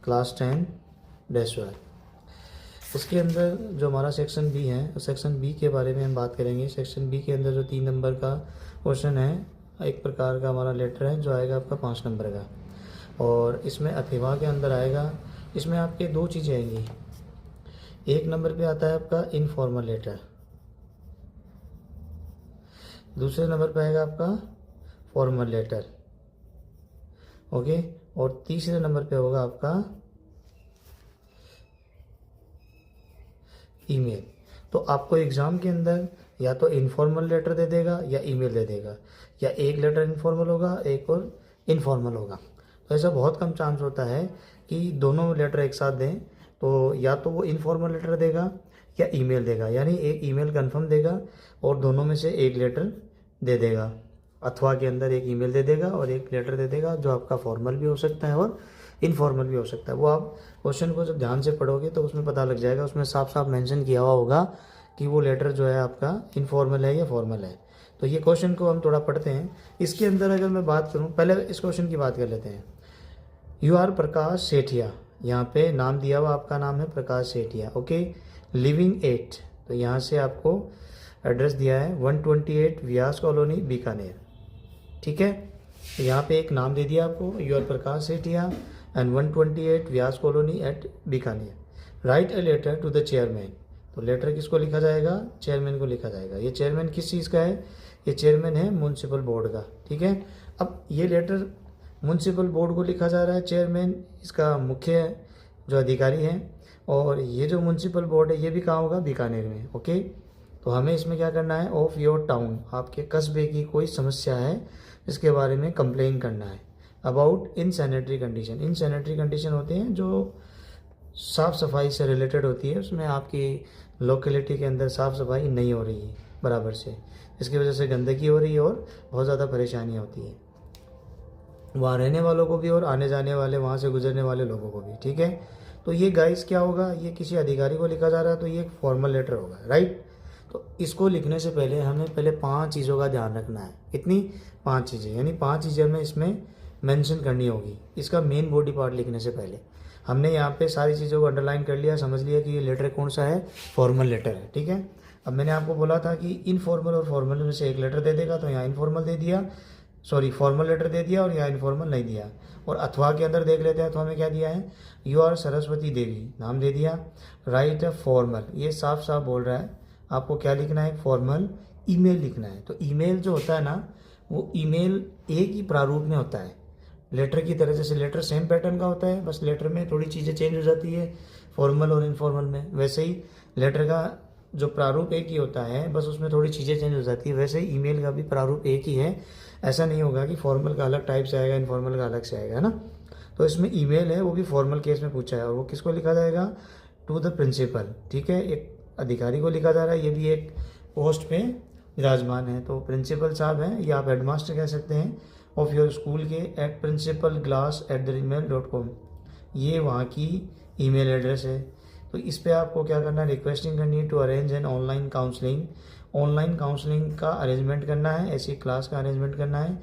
Class 10 dash Y. उसके अंदर जो हमारा सेक्शन बी है, सेक्शन बी के बारे में हम बात करेंगे। सेक्शन बी के अंदर जो 3 नंबर का क्वेश्चन है, एक प्रकार का हमारा लेटर है जो आएगा आपका 5 नंबर का, और इसमें अथवा के अंदर आएगा। इसमें आपके 2 चीज़ें आएंगी। एक नंबर पे आता है आपका इनफॉर्मल लेटर, दूसरे नंबर पे आएगा आपका फॉर्मल लेटर, ओके, और तीसरे नंबर पे होगा आपका ईमेल। तो आपको एग्ज़ाम के अंदर या तो इनफॉर्मल लेटर दे देगा या ईमेल दे देगा, या एक लेटर इनफॉर्मल होगा, एक और इनफॉर्मल होगा। तो ऐसा बहुत कम चांस होता है कि दोनों लेटर एक साथ दें। तो या तो वो इनफॉर्मल लेटर देगा या ईमेल देगा, यानी एक ईमेल कंफर्म देगा और दोनों में से एक लेटर दे देगा। अथवा के अंदर एक ईमेल दे देगा और एक लेटर दे देगा जो आपका फॉर्मल भी हो सकता है और इनफॉर्मल भी हो सकता है। वो आप क्वेश्चन को जब ध्यान से पढ़ोगे तो उसमें पता लग जाएगा, उसमें साफ साफ मेंशन किया हुआ होगा कि वो लेटर जो है आपका इनफॉर्मल है या फॉर्मल है। तो ये क्वेश्चन को हम थोड़ा पढ़ते हैं। इसके अंदर अगर मैं बात करूँ, पहले इस क्वेश्चन की बात कर लेते हैं। यू आर प्रकाश सेठिया, यहाँ पे नाम दिया हुआ आपका नाम है प्रकाश सेठिया, ओके। लिविंग 8, तो यहाँ से आपको एड्रेस दिया है 128 व्यास कॉलोनी बीकानेर, ठीक है। तो यहाँ पे एक नाम दे दिया आपको, U R Prakash Sethia and 128 Vyas colony at Bikaner. Write a letter to the chairman, तो लेटर किसको लिखा जाएगा? चेयरमैन को लिखा जाएगा। ये चेयरमैन किस चीज़ का है? ये चेयरमैन है म्यूनसिपल बोर्ड का, ठीक है। अब ये लेटर म्यूनसिपल बोर्ड को लिखा जा रहा है, चेयरमैन इसका मुख्य जो अधिकारी है, और ये जो म्यूनसिपल बोर्ड है ये भी कहाँ होगा? बीकानेर में, ओके। तो हमें इसमें क्या करना है? ऑफ योर टाउन, आपके कस्बे की कोई समस्या है इसके बारे में कंप्लेन करना है। अबाउट इनसैनिटरी कंडीशन, इनसैनिटरी कंडीशन होते हैं जो साफ़ सफाई से रिलेटेड होती है, उसमें आपकी लोकेलिटी के अंदर साफ़ सफाई नहीं हो रही है बराबर से, इसकी वजह से गंदगी हो रही है और बहुत ज़्यादा परेशानियाँ होती है वहाँ रहने वालों को भी और आने जाने वाले, वहाँ से गुजरने वाले लोगों को भी, ठीक है। तो ये गाइस क्या होगा? ये किसी अधिकारी को लिखा जा रहा है, तो ये एक फॉर्मल लेटर होगा, राइट। तो इसको लिखने से पहले हमें पहले 5 चीज़ों का ध्यान रखना है। कितनी? 5 चीज़ें, यानी 5 चीज़ें हमें इसमें मेंशन करनी होगी इसका मेन बॉडी पार्ट लिखने से पहले। हमने यहाँ पे सारी चीज़ों को अंडरलाइन कर लिया, समझ लिया कि ये लेटर कौन सा है? फॉर्मल लेटर है, ठीक है। अब मैंने आपको बोला था कि इनफॉर्मल और फॉर्मल में से एक लेटर दे देगा, तो यहाँ इनफॉर्मल दे दिया, सॉरी फॉर्मल लेटर दे दिया, और यहाँ इनफॉर्मल नहीं दिया। और अथवा के अंदर देख लेते हैं, अथवा में क्या दिया है? यू आर सरस्वती देवी, नाम दे दिया। राइट फॉर्मल, ये साफ साफ बोल रहा है आपको क्या लिखना है? फॉर्मल ईमेल लिखना है। तो ईमेल जो होता है ना, वो ईमेल एक ही प्रारूप में होता है लेटर की तरह। जैसे लेटर सेम पैटर्न का होता है, बस लेटर में थोड़ी चीज़ें चेंज हो जाती है फॉर्मल और इनफॉर्मल में, वैसे ही लेटर का जो प्रारूप एक ही होता है, बस उसमें थोड़ी चीज़ें चेंज हो जाती है। वैसे ही ईमेल का भी प्रारूप एक ही है, ऐसा नहीं होगा कि फॉर्मल का अलग टाइप से आएगा, इनफॉर्मल का अलग से आएगा, है ना। तो इसमें ईमेल है, वो भी फॉर्मल केस में पूछा है, और वो किसको लिखा जाएगा? टू द प्रिंसिपल, ठीक है। एक अधिकारी को लिखा जा रहा है, ये भी एक पोस्ट पे विराजमान है, तो प्रिंसिपल साहब हैं, या आप हेडमास्टर कह सकते हैं, ऑफ योर स्कूल के @principalglass@gmail.com, ये वहाँ की ईमेल एड्रेस है। तो इस पे आपको क्या करना है? रिक्वेस्टिंग करनी है to arrange an online counselling, online counselling का अरेंजमेंट करना है, ऐसी क्लास का अरेंजमेंट करना है।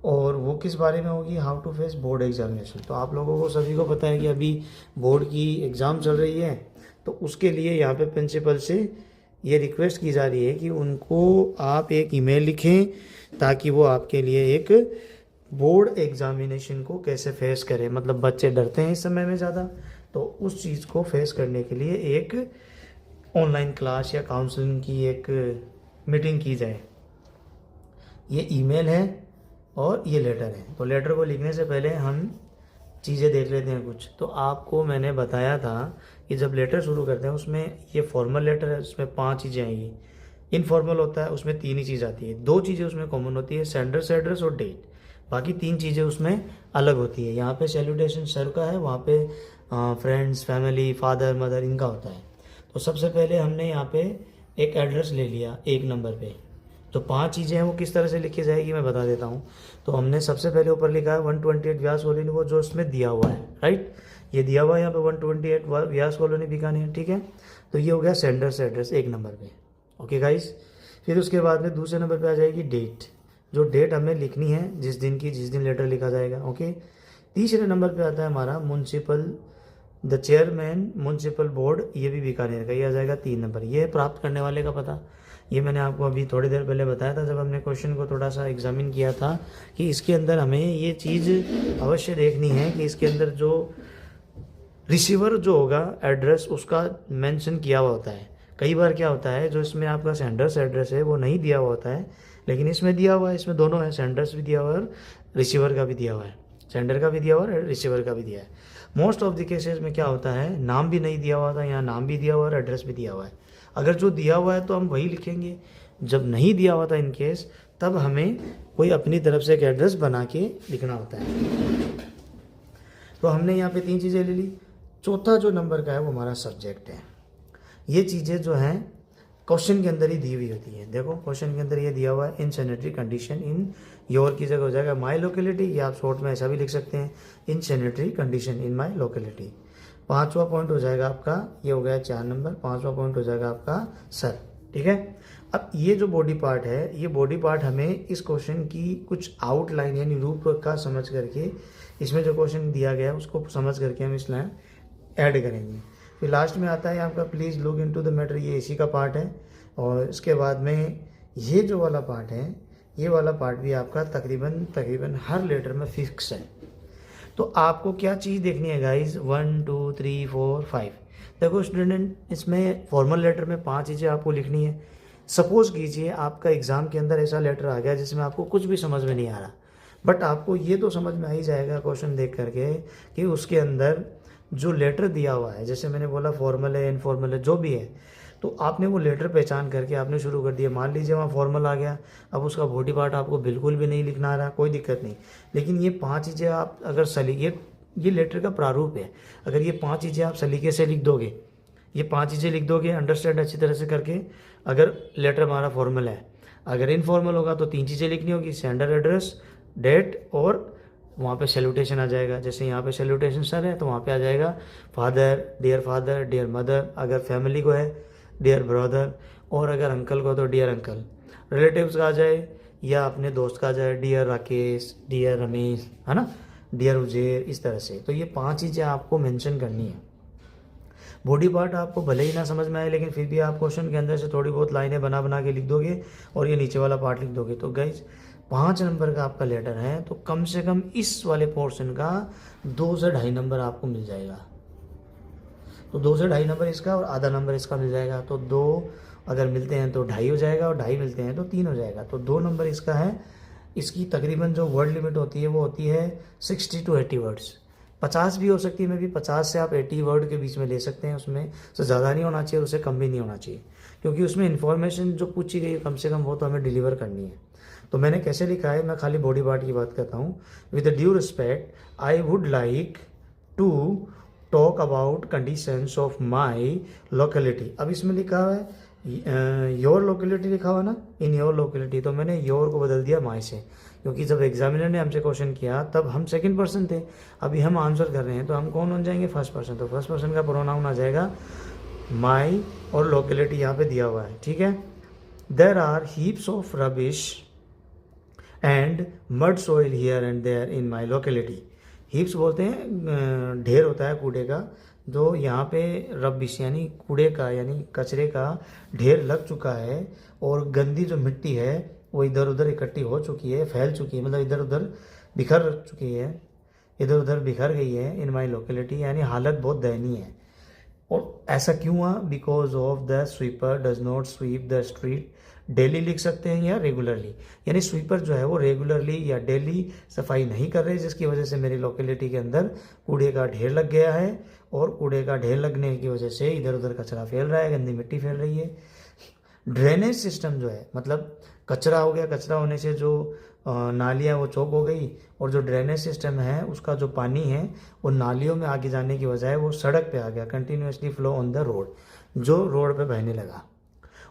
और वो किस बारे में होगी? How to face board examination. तो आप लोगों को सभी को पता है कि अभी बोर्ड की एग्ज़ाम चल रही है, तो उसके लिए यहाँ पे प्रिंसिपल से ये रिक्वेस्ट की जा रही है कि उनको आप एक ईमेल लिखें, ताकि वो आपके लिए एक बोर्ड एग्जामिनेशन को कैसे फेस करें। मतलब बच्चे डरते हैं इस समय में ज़्यादा, तो उस चीज़ को फेस करने के लिए एक ऑनलाइन क्लास या काउंसलिंग की एक मीटिंग की जाए। ये ईमेल है और ये लेटर है। तो लेटर को लिखने से पहले हम चीज़ें देख लेते हैं कुछ। तो आपको मैंने बताया था कि जब लेटर शुरू करते हैं, उसमें ये फॉर्मल लेटर है, उसमें 5 चीज़ें आएंगी। इनफॉर्मल होता है, उसमें 3 ही चीज़ आती है। 2 चीज़ें उसमें कॉमन होती है, सेंडर्स एड्रेस और डेट। बाकी 3 चीज़ें उसमें अलग होती है। यहाँ पे सैल्यूटेशन सर का है, वहाँ पे फ्रेंड्स, फैमिली, फादर, मदर, इनका होता है। तो सबसे पहले हमने यहाँ पे एक एड्रेस ले लिया 1 नंबर पे। तो 5 चीज़ें हैं वो किस तरह से लिखी जाएगी मैं बता देता हूँ। तो हमने सबसे पहले ऊपर लिखा है 128 व्यास कॉलोनी, वो जो इसमें दिया हुआ है, राइट। ये दिया हुआ है यहाँ पे 128 व्यास कॉलोनी बीकानेर, ठीक है। तो ये हो गया सेंडर्स एड्रेस 1 नंबर पे, ओके गाइस। फिर उसके बाद में दूसरे नंबर पे आ जाएगी डेट, जो डेट हमें लिखनी है जिस दिन लेटर लिखा जाएगा, ओके। तीसरे नंबर पे आता है हमारा municipal the chairman municipal board, ये भी बीकानेर का, ये आ जाएगा 3 नंबर। ये प्राप्त करने वाले का पता, ये मैंने आपको अभी थोड़ी देर पहले बताया था जब हमने क्वेश्चन को थोड़ा सा एग्जामिन किया था कि इसके अंदर हमें ये चीज़ अवश्य देखनी है कि इसके अंदर जो रिसीवर जो होगा एड्रेस उसका मेंशन किया हुआ होता है। कई बार क्या होता है जो इसमें आपका सेंडर्स एड्रेस है वो नहीं दिया हुआ होता है, लेकिन इसमें दिया हुआ है, इसमें दोनों है, सेंडर्स भी दिया हुआ है और रिसीवर का भी दिया हुआ है, सेंडर का भी दिया हुआ है और रिसीवर का भी दिया है। मोस्ट ऑफ द केसेस में क्या होता है नाम भी नहीं दिया हुआ था, यहाँ नाम भी दिया हुआ है और एड्रेस भी दिया हुआ है। अगर जो दिया हुआ है तो हम वही लिखेंगे, जब नहीं दिया हुआ था इन केस तब हमें कोई अपनी तरफ से एक एड्रेस बना के लिखना होता है। तो हमने यहाँ पे 3 चीज़ें ले ली। चौथा जो नंबर का है वो हमारा सब्जेक्ट है। ये चीज़ें जो हैं क्वेश्चन के अंदर ही दी हुई होती है। देखो क्वेश्चन के अंदर ये दिया हुआ है इन सैनिटरी कंडीशन इन योर की जगह हो जाएगा माई लोकेलिटी, या आप शॉर्ट में ऐसा भी लिख सकते हैं in sanitary condition in my locality. 5वां पॉइंट हो जाएगा आपका, ये हो गया 4 नंबर, 5वां पॉइंट हो जाएगा आपका सर। ठीक है, अब ये जो बॉडी पार्ट है, ये बॉडी पार्ट हमें इस क्वेश्चन की कुछ आउटलाइन यानी रूपरेखा समझ करके, इसमें जो क्वेश्चन दिया गया है उसको समझ करके हम इस लाइन ऐड करेंगे। फिर लास्ट में आता है आपका please look into the matter, ये इसी का पार्ट है। और इसके बाद में ये जो वाला पार्ट है, ये वाला पार्ट भी आपका तकरीबन हर लेटर में फिक्स है। तो आपको क्या चीज़ देखनी है गाइज, 1 2 3 4 5। देखो स्टूडेंट, इसमें फॉर्मल लेटर में 5 चीज़ें आपको लिखनी है। सपोज कीजिए आपका एग्ज़ाम के अंदर ऐसा लेटर आ गया जिसमें आपको कुछ भी समझ में नहीं आ रहा, बट आपको ये तो समझ में आ ही जाएगा क्वेश्चन देख करके कि उसके अंदर जो लेटर दिया हुआ है, जैसे मैंने बोला फॉर्मल है इनफॉर्मल है जो भी है, तो आपने वो लेटर पहचान करके आपने शुरू कर दिया। मान लीजिए वहाँ फॉर्मल आ गया, अब उसका बॉडी पार्ट आपको बिल्कुल भी नहीं लिखना आ रहा, कोई दिक्कत नहीं, लेकिन ये 5 चीज़ें आप अगर ये लेटर का प्रारूप है, अगर ये 5 चीज़ें आप सलीके से लिख दोगे, ये 5 चीज़ें लिख दोगे अंडरस्टैंड अच्छी तरह से करके, अगर लेटर हमारा फॉर्मल है, अगर इनफॉर्मल होगा तो 3 चीज़ें लिखनी होगी, सेंडर एड्रेस, डेट और वहाँ पे सैल्यूटेशन आ जाएगा। जैसे यहाँ पे सैल्यूटेशन सर है तो वहाँ पे आ जाएगा फादर, डियर मदर, अगर फैमिली को है डियर ब्रदर, और अगर अंकल को तो डियर अंकल, रिलेटिव्स का आ जाए या अपने दोस्त का आ जाए डियर राकेश, डियर रमेश, है ना, डियर उजेर, इस तरह से। तो ये 5 चीज़ें आपको मेंशन करनी है। बॉडी पार्ट आपको भले ही ना समझ में आए, लेकिन फिर भी आप क्वेश्चन के अंदर से थोड़ी बहुत लाइनें बना बना के लिख दोगे और ये नीचे वाला पार्ट लिख दोगे। तो गाइज 5 नंबर का आपका लेटर है, तो कम से कम इस वाले पोर्शन का 2 से 2.5 नंबर आपको मिल जाएगा। तो 2 से 2.5 नंबर इसका और आधा नंबर इसका मिल जाएगा। तो 2 अगर मिलते हैं तो 2.5 हो जाएगा और 2.5 मिलते हैं तो 3 हो जाएगा। तो 2 नंबर इसका है। इसकी तकरीबन जो वर्ड लिमिट होती है वो होती है 60 to 80 वर्ड्स। 50 भी हो सकती है, मैं भी 50 से आप 80 वर्ड के बीच में ले सकते हैं। उसमें से ज़्यादा नहीं होना चाहिए और उससे कम भी नहीं होना चाहिए, क्योंकि उसमें इन्फॉर्मेशन जो पूछी गई है कम से कम वो तो हमें डिलीवर करनी है। तो मैंने कैसे लिखा है, मैं खाली बॉडी पार्ट की बात करता हूँ। With due respect I would like to talk about conditions of my locality. अब इसमें लिखा हुआ है योर लोकेलिटी लिखा हुआ ना, इन योर लोकेलिटी, तो मैंने योर को बदल दिया माई से, क्योंकि जब एग्जामिनर ने हमसे क्वेश्चन किया तब हम सेकंड पर्सन थे, अभी हम आंसर कर रहे हैं तो हम कौन बन जाएंगे, फर्स्ट पर्सन। तो फर्स्ट पर्सन का प्रोनाउन आ जाएगा माई और लोकेलिटी यहाँ पे दिया हुआ है। ठीक है, there are heaps of rubbish and mud soil here and there in my locality. Heaps बोलते हैं ढेर होता है कूड़े का, जो यहाँ पे रबिश यानी कूड़े का यानी कचरे का ढेर लग चुका है, और गंदी जो मिट्टी है वो इधर उधर इकट्ठी हो चुकी है, फैल चुकी है, मतलब इधर उधर बिखर चुकी है, इधर उधर बिखर गई है इन माई लोकेलिटी, यानी हालत बहुत दयनीय है। और ऐसा क्यों हुआ, because of the sweeper does not sweep the street daily लिख सकते हैं या रेगुलरली, यानी स्वीपर जो है वो रेगुलरली या डेली सफाई नहीं कर रहे, जिसकी वजह से मेरी लोकेलिटी के अंदर कूड़े का ढेर लग गया है, और कूड़े का ढेर लगने की वजह से इधर उधर कचरा फैल रहा है, गंदी मिट्टी फैल रही है। ड्रेनेज सिस्टम जो है, मतलब कचरा हो गया, कचरा होने से जो नालियाँ वो चौक हो गई, और जो ड्रेनेज सिस्टम है उसका जो पानी है वो नालियों में आगे जाने की बजाय वो सड़क पे आ गया, continuously flow on the road, जो रोड पे बहने लगा।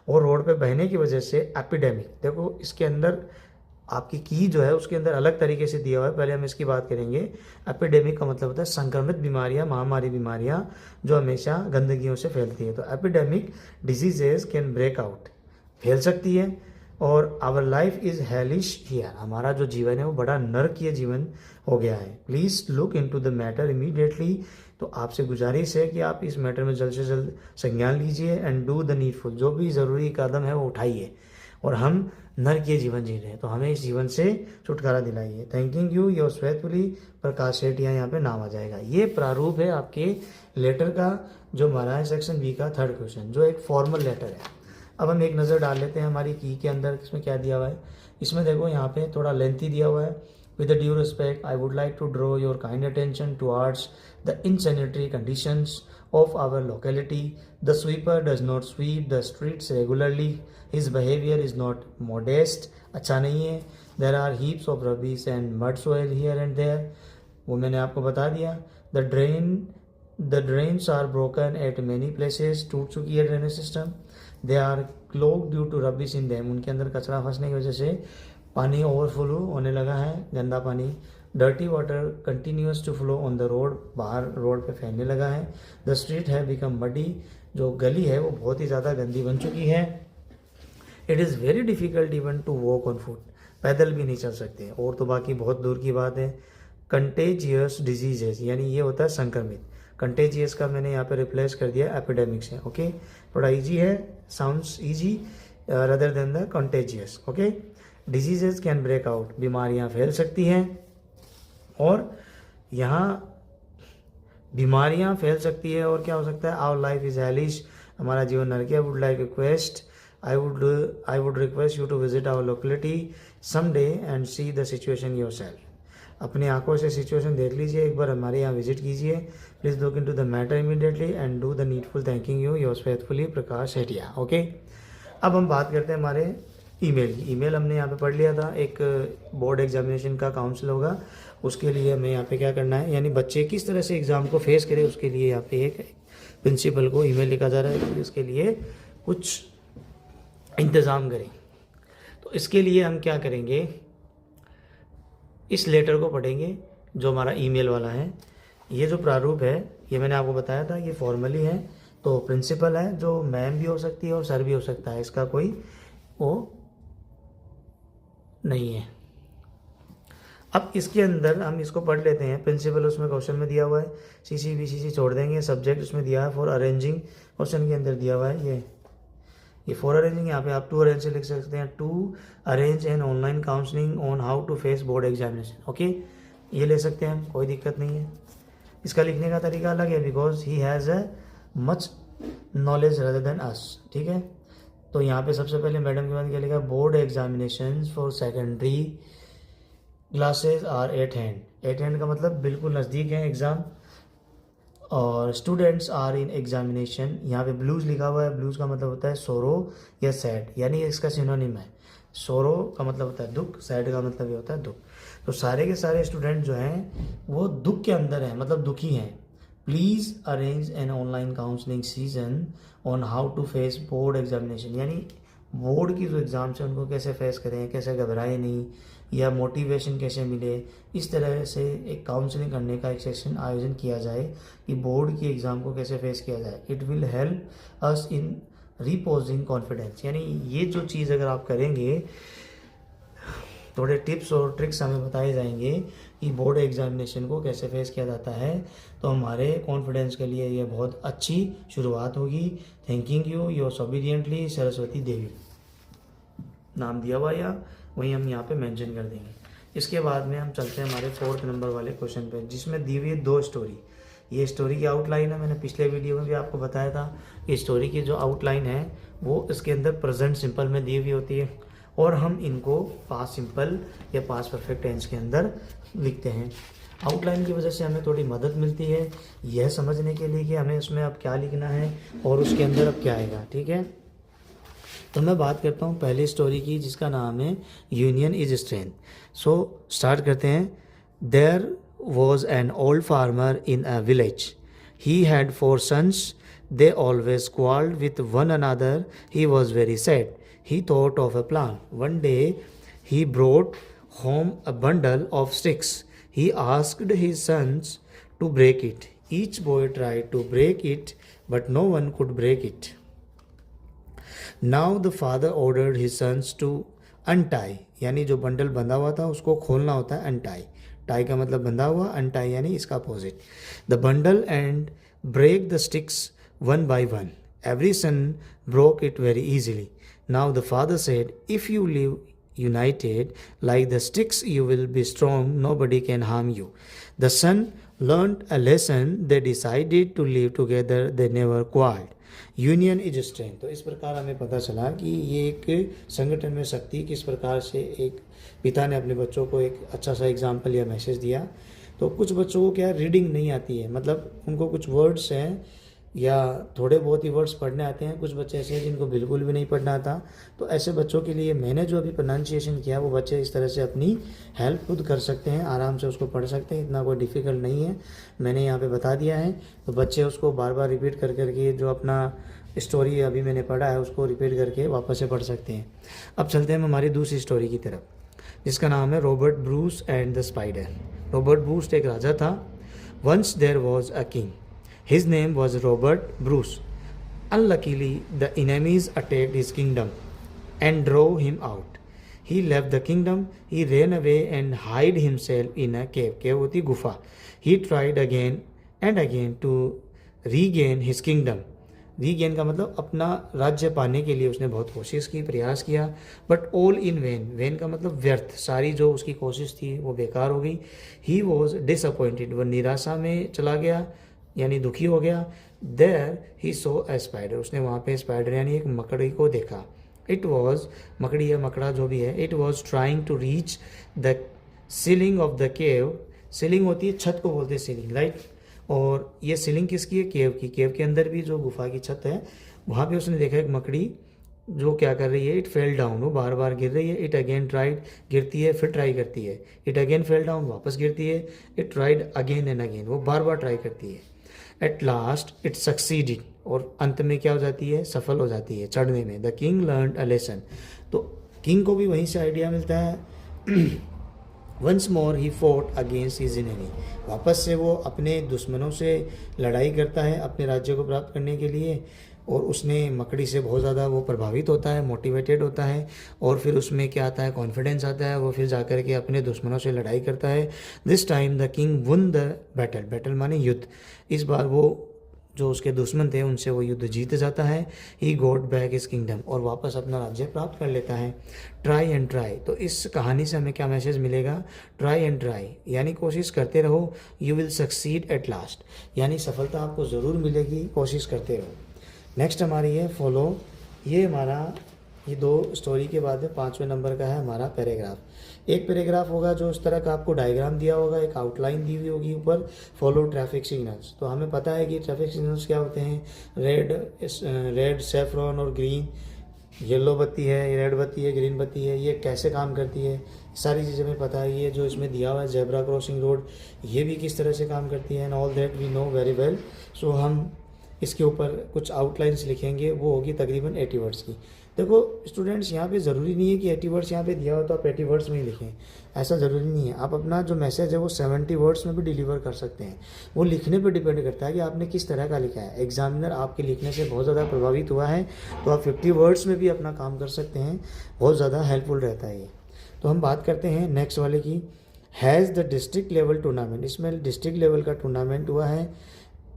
और रोड पे बहने की वजह से एपिडेमिक, देखो इसके अंदर आपकी की जो है उसके अंदर अलग तरीके से दिया हुआ है, पहले हम इसकी बात करेंगे। एपिडेमिक का मतलब होता है संक्रमित बीमारियां, महामारी बीमारियां जो हमेशा गंदगियों से फैलती है। तो epidemic diseases can break out, फैल सकती है। और our life is hellish here, हमारा जो जीवन है वो बड़ा नरकीय जीवन हो गया है। Please look into the matter immediately, तो आपसे गुजारिश है कि आप इस मैटर में जल्द से जल्द संज्ञान लीजिए एंड डू द नीडफुल, जो भी ज़रूरी कदम है वो उठाइए। और हम नर्क ये जीवन जी रहे हैं, तो हमें इस जीवन से छुटकारा दिलाइए। थैंकिंग यू योर फेथफुली प्रकाश सेठिया, यहाँ पे नाम आ जाएगा। ये प्रारूप है आपके लेटर का, जो हमारा है सेक्शन बी का 3rd क्वेश्चन, जो एक फॉर्मल लेटर है। अब हम एक नज़र डाल लेते हैं हमारी की के अंदर, इसमें क्या दिया हुआ है। इसमें देखो यहाँ पे थोड़ा लेंथी दिया हुआ है। With the due respect I would like to draw your kind attention towards the insanitary conditions of our locality. The sweeper does not sweep the streets regularly. His behavior is not modest. अच्छा नहीं है. There are heaps of rubbish and mud soil here and there. वो मैंने आपको बता दिया. The drains are broken at many places. टूट चुकी है drainage system. They are clogged due to rubbish in them. उनके अंदर कचरा फंसने की वजह से पानी ओवरफ्लो होने लगा है, गंदा पानी। Dirty water continues to flow on the road, बाहर रोड पे फैलने लगा है। द स्ट्रीट है बिकम मडी, जो गली है वो बहुत ही ज़्यादा गंदी बन चुकी है। It is very difficult even to walk on foot, पैदल भी नहीं चल सकते, और तो बाकी बहुत दूर की बात है। कंटेजियस डिजीजेस, यानी ये होता है संक्रमित। कंटेजियस का मैंने यहाँ पे रिप्लेस कर दिया एपिडेमिक से। ओके, थोड़ा ईजी है, sounds easy rather than the contagious. Okay, diseases can break out, बीमारियाँ फैल सकती हैं, और यहाँ बीमारियाँ फैल सकती है। और क्या हो सकता है, आवर लाइफ इज हेलिश, हमारा जीवन नरक है। I would request you to visit our locality someday and see the situation yourself. अपनी आंखों से सिचुएशन देख लीजिए, एक बार हमारे यहाँ विजिट कीजिए। Please look into the matter immediately and do the needful. Thanking you your faithfully Prakash Sethia. Okay, अब हम बात करते हैं हमारे ईमेल की। ईमेल हमने यहाँ पे पढ़ लिया था, एक बोर्ड एग्जामिनेशन का काउंसिल होगा, उसके लिए हमें यहाँ पे क्या करना है, यानी बच्चे किस तरह से एग्ज़ाम को फेस करें, उसके लिए यहाँ पे एक प्रिंसिपल को ईमेल लिखा जा रहा है कि इसके लिए कुछ इंतज़ाम करें। तो इसके लिए हम क्या करेंगे, इस लेटर को पढ़ेंगे जो हमारा ईमेल वाला है। ये जो प्रारूप है, ये मैंने आपको बताया था, ये फॉर्मली है। तो प्रिंसिपल है, जो मैम भी हो सकती है और सर भी हो सकता है, इसका कोई वो नहीं है। अब इसके अंदर हम इसको पढ़ लेते हैं। प्रिंसिपल उसमें क्वेश्चन में दिया हुआ है, सीसी बीसीसी छोड़ देंगे। सब्जेक्ट उसमें दिया है फॉर अरेंजिंग, क्वेश्चन के अंदर दिया हुआ है ये फॉर अरेंजिंग। यहाँ पे आप टू अरेंज से लिख सकते हैं, to arrange an online counselling on how to face board examination. Okay, ये ले सकते हैं हम, कोई दिक्कत नहीं है। इसका लिखने का तरीका अलग है, because he has a much knowledge rather than us. ठीक है, तो यहाँ पे सबसे पहले मैडम के बाद क्या लिखा, board examination for secondary classes are at hand. At hand का मतलब बिल्कुल नज़दीक है एग्ज़ाम, और स्टूडेंट्स आर इन एग्जामिनेशन। यहाँ पे ब्लूज लिखा हुआ है, ब्लूज का मतलब होता है सोरो या सैड, यानी इसका सिनोनिम है। सोरो का मतलब होता है दुख, सैड का मतलब ये होता है दुख। तो सारे के सारे स्टूडेंट जो हैं वो दुख के अंदर हैं, मतलब दुखी हैं। Please arrange an online counselling session on how to face board examination, यानी बोर्ड की जो एग्ज़ाम्स है उनको कैसे फेस करें, कैसे घबराए नहीं, या मोटिवेशन कैसे मिले, इस तरह से एक काउंसलिंग करने का एक सेशन आयोजन किया जाए कि बोर्ड की एग्ज़ाम को कैसे फेस किया जाए। It will help us in reposing confidence, यानी ये जो चीज़ अगर आप करेंगे, थोड़े टिप्स और ट्रिक्स हमें बताए जाएंगे कि बोर्ड एग्जामिनेशन को कैसे फेस किया जाता है, तो हमारे कॉन्फिडेंस के लिए ये बहुत अच्छी शुरुआत होगी। Thanking you your obediently Saraswati Devi, नाम दिया हुआ या वही हम यहाँ पे मेंशन कर देंगे। इसके बाद में हम चलते हैं हमारे 4th नंबर वाले क्वेश्चन पे, जिसमें दी हुई है 2 स्टोरी। ये स्टोरी की आउटलाइन है, मैंने पिछले वीडियो में भी आपको बताया था कि स्टोरी की जो आउटलाइन है वो इसके अंदर प्रेजेंट सिंपल में दी हुई होती है, और हम इनको पास्ट सिंपल या पास्ट परफेक्ट टेंस के अंदर लिखते हैं। आउटलाइन की वजह से हमें थोड़ी मदद मिलती है यह समझने के लिए कि हमें उसमें अब क्या लिखना है और उसके अंदर अब क्या आएगा। ठीक है, तो मैं बात करता हूँ पहली स्टोरी की, जिसका नाम है union is strength. So start करते हैं। There was an old farmer in a village. He had 4 sons. They always quarreled with one another. He was very sad. He thought of a plan. One day he brought home a bundle of sticks. He asked his sons to break it. Each boy tried to break it, but no one could break it. Now the father ordered his sons to untie, यानी जो bundle बंधा हुआ था उसको खोलना होता है untie. Tie का मतलब बंधा हुआ, अनटाई यानी इसका opposite. The bundle and break the sticks one by one, every son broke it very easily. Now the father said, if you live united like the sticks, you will be strong, nobody can harm you. The son learned a lesson, they decided to live together, they never quarreled. Union is strength. तो इस प्रकार हमें पता चला कि ये एक संगठन में शक्ति किस प्रकार से एक पिता ने अपने बच्चों को एक अच्छा सा एग्जाम्पल या मैसेज दिया। तो कुछ बच्चों को क्या रीडिंग नहीं आती है, मतलब उनको कुछ वर्ड्स हैं या थोड़े बहुत ही वर्ड्स पढ़ने आते हैं, कुछ बच्चे ऐसे हैं जिनको बिल्कुल भी नहीं पढ़ना आता। तो ऐसे बच्चों के लिए मैंने जो अभी प्रोनाउंसिएशन किया वो बच्चे इस तरह से अपनी हेल्प खुद कर सकते हैं, आराम से उसको पढ़ सकते हैं, इतना कोई डिफ़िकल्ट नहीं है, मैंने यहाँ पे बता दिया है। तो बच्चे उसको बार बार रिपीट कर करके जो अपना स्टोरी अभी मैंने पढ़ा है उसको रिपीट करके वापस से पढ़ सकते हैं। अब चलते हैं हम हमारी दूसरी स्टोरी की तरफ, जिसका नाम है Robert Bruce and the spider. Robert Bruce एक राजा था। Once there was a king, his name was Robert Bruce. Unluckily, the enemies attacked his kingdom and drove him out. He left the kingdom, he ran away and hid himself in a cave. Cave होती गुफा। He tried again and again to regain his kingdom. Regain का मतलब अपना राज्य पाने के लिए उसने बहुत कोशिश की, प्रयास किया, but all in when. When का मतलब व्यर्थ, सारी जो उसकी कोशिश थी वो बेकार हो गई। ही वॉज डिसअपॉइंटेड, वह निराशा में चला गया यानी दुखी हो गया। There he so a spider, उसने वहाँ पे स्पाइडर यानी एक मकड़ी को देखा। इट वॉज, मकड़ी या मकड़ा जो भी है, it was trying to reach the ceiling of the cave. Ceiling होती है छत को बोलते हैं सीलिंग, राइट। और ये सीलिंग किसकी है? केव की। केव के अंदर भी जो गुफा की छत है वहाँ पे उसने देखा एक मकड़ी जो क्या कर रही है, इट फेल डाउन, वो बार बार गिर रही है। इट अगेन ट्राइड, गिरती है फिर ट्राई करती है। इट अगेन फेल डाउन, वापस गिरती है। It tried again and again, वो बार बार ट्राई करती है। एट लास्ट इट सक्सीडिड, और अंत में क्या हो जाती है? सफल हो जाती है चढ़ने में। The king learn a lesson, तो किंग को भी वहीं से आइडिया मिलता है। वंस मोर ही फोर्ट अगेंस्ट हिज एनिमी, वापस से वो अपने दुश्मनों से लड़ाई करता है अपने राज्य को प्राप्त करने के लिए। और उसने मकड़ी से बहुत ज़्यादा वो प्रभावित होता है, मोटिवेटेड होता है, और फिर उसमें क्या आता है? कॉन्फिडेंस आता है। वो फिर जाकर के अपने दुश्मनों से लड़ाई करता है। This time the king one the battle, battle माने युद्ध। इस बार वो जो उसके दुश्मन थे उनसे वो युद्ध जीत जाता है। He got back his kingdom, और वापस अपना राज्य प्राप्त कर लेता है। ट्राई एंड ट्राई, तो इस कहानी से हमें क्या मैसेज मिलेगा? ट्राई एंड ट्राई यानी कोशिश करते रहो। You will succeed at last, यानी सफलता आपको ज़रूर मिलेगी, कोशिश करते रहो। नेक्स्ट हमारी है फॉलो। ये हमारा ये दो स्टोरी के बाद में 5वें नंबर का है हमारा पैराग्राफ। एक पैराग्राफ होगा जो इस तरह का आपको डायग्राम दिया होगा, एक आउटलाइन दी हुई होगी ऊपर, फॉलो ट्रैफिक सिग्नल्स। तो हमें पता है कि ट्रैफिक सिग्नल्स क्या होते हैं? रेड, सेफ्रॉन और ग्रीन। येलो बत्ती है, रेड बत्ती है, ग्रीन बत्ती है, ये कैसे काम करती है सारी चीज़ें हमें पता है। ये जो इसमें दिया हुआ है जेब्रा क्रॉसिंग रोड, ये भी किस तरह से काम करती है, and all that we know very well. So हम इसके ऊपर कुछ आउटलाइंस लिखेंगे, वो होगी तकरीबन 80 वर्ड्स की। देखो स्टूडेंट्स, यहाँ पे ज़रूरी नहीं है कि 80 वर्ड्स यहाँ पे दिया हो तो आप 80 वर्ड्स में ही लिखें, ऐसा ज़रूरी नहीं है। आप अपना जो मैसेज है वो 70 वर्ड्स में भी डिलीवर कर सकते हैं। वो लिखने पे डिपेंड करता है कि आपने किस तरह का लिखा है। एग्जामिनर आपके लिखने से बहुत ज़्यादा प्रभावित हुआ है तो आप 50 वर्ड्स में भी अपना काम कर सकते हैं, बहुत ज़्यादा हेल्पफुल रहता है ये। तो हम बात करते हैं नेक्स्ट वाले की। Has the district level tournament, इसमें डिस्ट्रिक्ट लेवल का टूर्नामेंट हुआ है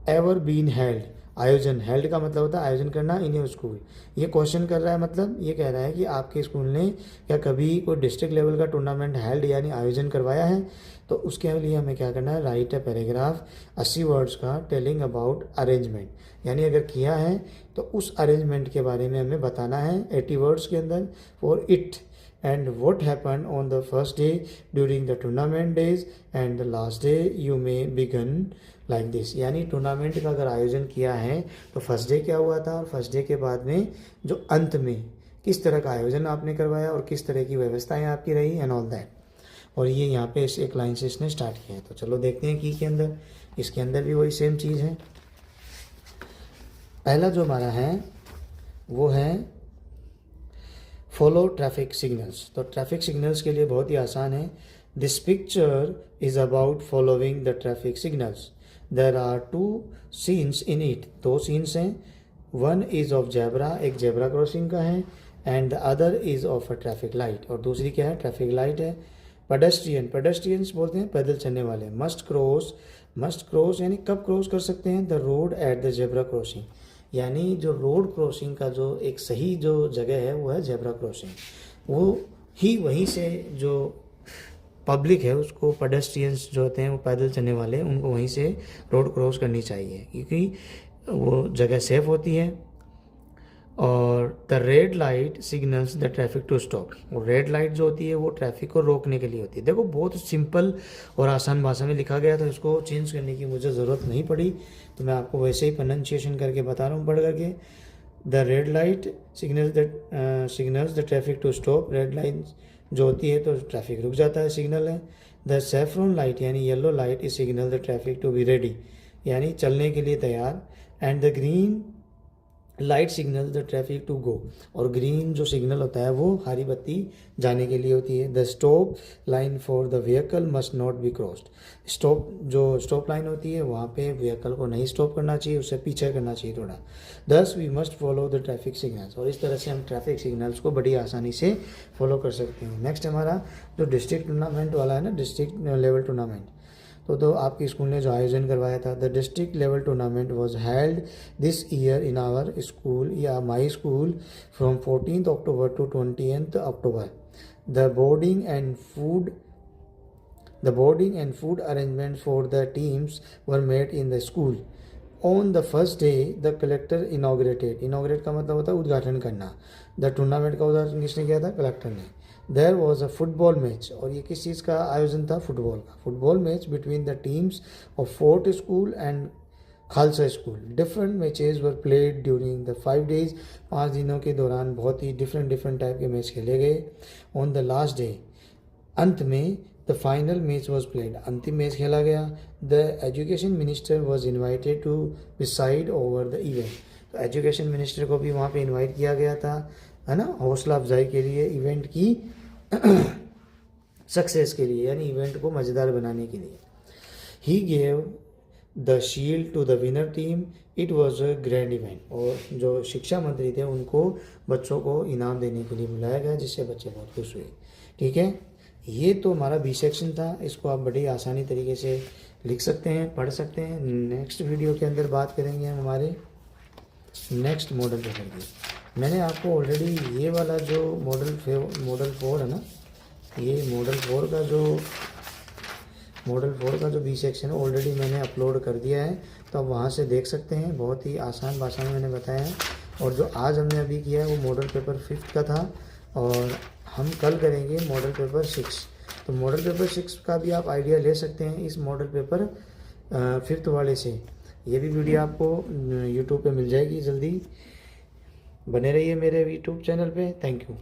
एवर बीन हेल्ड। आयोजन, हेल्ड का मतलब होता है आयोजन करना इन योर स्कूल। ये क्वेश्चन कर रहा है, मतलब ये कह रहा है कि आपके स्कूल ने क्या कभी कोई डिस्ट्रिक्ट लेवल का टूर्नामेंट हेल्ड यानी आयोजन करवाया है? तो उसके लिए हमें क्या करना है? राइट अ पैराग्राफ 80 वर्ड्स का टेलिंग अबाउट अरेंजमेंट, यानी अगर किया है तो उस अरेंजमेंट के बारे में हमें बताना है 80 वर्ड्स के अंदर। For it and what happened on the first day during the tournament days and the last day you may begin like this। यानी टूर्नामेंट का अगर आयोजन किया है तो फर्स्ट डे क्या हुआ था और फर्स्ट डे के बाद में जो अंत में किस तरह का आयोजन आपने करवाया और किस तरह की व्यवस्थाएं आपकी रही एंड ऑल दैट। और ये यहाँ पे इस एक लाइन से इसने स्टार्ट किया है। तो चलो देखते हैं की के अंदर, इसके अंदर भी वही सेम चीज़ है। पहला जो हमारा है वो है फॉलो ट्रैफिक सिग्नल्स। तो ट्रैफिक सिग्नल्स के लिए बहुत ही आसान है। This picture is about following the traffic signals. There are 2 scenes in it, 2 scenes हैं। वन इज़ ऑफ जेब्रा, एक जेब्रा क्रॉसिंग का है, and the other is of a traffic light, और दूसरी क्या है? ट्रैफिक लाइट है। पेडेस्ट्रियंस बोलते हैं पैदल चलने वाले। मस्ट क्रॉस यानी कब क्रॉस कर सकते हैं, the road at the zebra crossing, यानी जो रोड क्रॉसिंग का जो एक सही जो जगह है वो है जेब्रा क्रॉसिंग। वो ही वहीं से जो पब्लिक है उसको, पेडेस्ट्रियंस जो होते हैं वो पैदल चलने वाले, उनको वहीं से रोड क्रॉस करनी चाहिए क्योंकि वो जगह सेफ होती है। और the red light signals the traffic to stop, और रेड लाइट जो होती है वो ट्रैफिक को रोकने के लिए होती है। देखो बहुत सिंपल और आसान भाषा में लिखा गया, तो इसको चेंज करने की मुझे ज़रूरत नहीं पड़ी, तो मैं आपको वैसे ही प्रोनाउंसिएशन करके बता रहा हूँ पढ़ करके। The red light signals the traffic to stop, red light जो होती है तो ट्रैफिक रुक जाता है, सिग्नल है। द सैफ्रॉन लाइट यानी yellow light is signal the traffic to be ready, यानी चलने के लिए तैयार। And the green light signal the traffic to go, और ग्रीन जो सिग्नल होता है वो हरी बत्ती जाने के लिए होती है। The stop line for the vehicle must not be crossed, stop line होती है वहाँ पे व्हीकल को नहीं स्टॉप करना चाहिए, उससे पीछे करना चाहिए थोड़ा। Thus we must follow the traffic signals, और इस तरह से हम ट्रैफिक सिग्नल्स को बड़ी आसानी से फॉलो कर सकते हैं। नेक्स्ट हमारा जो डिस्ट्रिक्ट टूर्नामेंट वाला है ना, डिस्ट्रिक्ट लेवल टूर्नामेंट, तो आपके स्कूल ने जो आयोजन करवाया था, the district level tournament was held this year in our school या my school from 14 October to 20 October. The boarding and food arrangement for the teams were made in the school. On the first day the collector inaugurate का मतलब होता है उद्घाटन करना। The tournament का उद्घाटन किसने किया था, कलेक्टर ने। There was a football match, और ये किस चीज़ का आयोजन था, फुटबॉल का। Football match between the teams of Fort School and Khalsa School. Different matches were played during the 5 days, 5 दिनों के दौरान बहुत ही डिफरेंट टाइप के मैच खेले गए। ऑन द लास्ट डे, अंत में, the final match was played, अंतिम मैच खेला गया। The education minister was invited to preside over the event, तो एजुकेशन मिनिस्टर को भी वहाँ पे इन्वाइट किया गया था, है ना, हौसला अफजाई के लिए, इवेंट की सक्सेस के लिए, यानी इवेंट को मज़ेदार बनाने के लिए। He gave the shield to the winner team, it was a grand event, और जो शिक्षा मंत्री थे उनको बच्चों को इनाम देने के लिए बुलाया गया, जिससे बच्चे बहुत खुश हुए। ठीक है, ये तो हमारा बी सेक्शन था, इसको आप बड़ी आसानी तरीके से लिख सकते हैं, पढ़ सकते हैं। नेक्स्ट वीडियो के अंदर बात करेंगे हम हमारे नेक्स्ट मॉडल पेपर की। मैंने आपको ऑलरेडी ये वाला जो मॉडल 4 है ना, ये मॉडल 4 का जो बी सेक्शन है ऑलरेडी मैंने अपलोड कर दिया है, तो आप वहाँ से देख सकते हैं। बहुत ही आसान भाषा में मैंने बताया है। और जो आज हमने अभी किया है वो मॉडल पेपर 5 का था, और हम कल करेंगे मॉडल पेपर 6। तो मॉडल पेपर 6 का भी आप आइडिया ले सकते हैं इस मॉडल पेपर 5 वाले से। ये भी वीडियो आपको यूट्यूब पे मिल जाएगी जल्दी। बने रहिए मेरे यूट्यूब चैनल पे। Thank you.